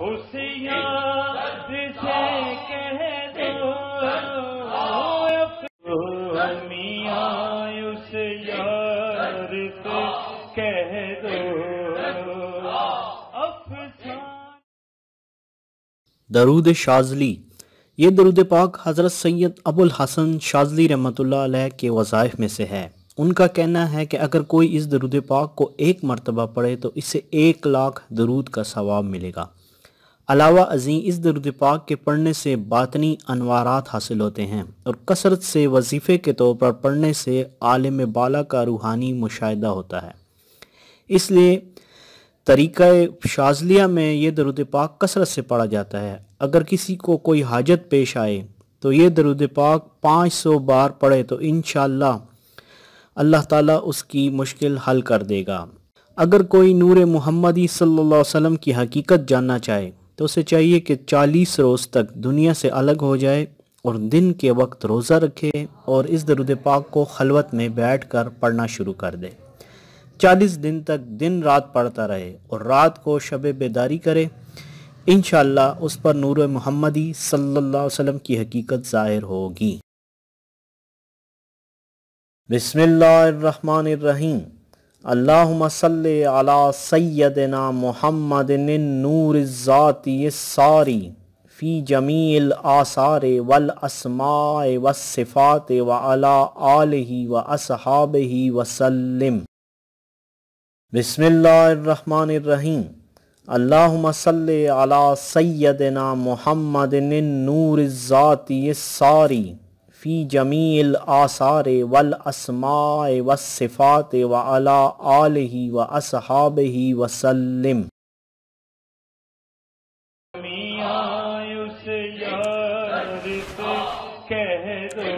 اس یار سے کہہ دو میاں، اس یار سے کہہ دو افسانہ۔ درود شاذلی۔ یہ درود پاک حضرت سید ابو الحسن شاذلی رحمۃ اللہ علیہ کے وظائف میں سے ہے۔ ان کا کہنا ہے کہ اگر کوئی اس درود پاک کو 1 مرتبہ پڑھے تو اسے 1,00,000 درود کا ثواب ملے گا۔ علاوہ ازیں اس درود پاک کے پڑھنے سے باطنی انوارات حاصل ہوتے ہیں، اور کثرت سے وظیفے کے طور پر پڑھنے سے عالم بالا کا روحانی مشاہدہ ہوتا ہے۔ اس لیے طریقہ شاذلیہ میں یہ درود پاک کثرت سے پڑھا جاتا ہے۔ اگر کسی کو کوئی حاجت پیش آئے تو یہ درود پاک 500 بار پڑھے تو انشاءاللہ اللہ تعالیٰ اس کی مشکل حل کر دے گا۔ اگر کوئی نور محمدی صلی اللہ علیہ وسلم کی حقیقت جاننا چاہے تو اسے چاہیے کہ 40 روز تک دنیا سے الگ ہو جائے اور دن کے وقت روزہ رکھے اور اس درود پاک کو خلوت میں بیٹھ کر پڑھنا شروع کر دے۔ 40 دن تک دن رات پڑھتا رہے اور رات کو شب بیداری کرے، انشاءاللہ اس پر نور محمدی صلی اللہ علیہ وسلم کی حقیقت ظاہر ہوگی۔ بسم اللہ الرحمن الرحیم۔ اللہم صلی علی سیدنا محمد النور الذاتی الساری فی جمیع الآثار والاسماء والصفات وعلی آلہ واصحابہ وسلم۔ بسم اللہ الرحمن الرحیم۔ اللہم صلی علی سیدنا محمد النور الذاتی الساری فی جمیع الآثار والاسماء والصفات وعلی آلہ واصحابہ وسلم۔ میاں، اس یار سے کہہ دو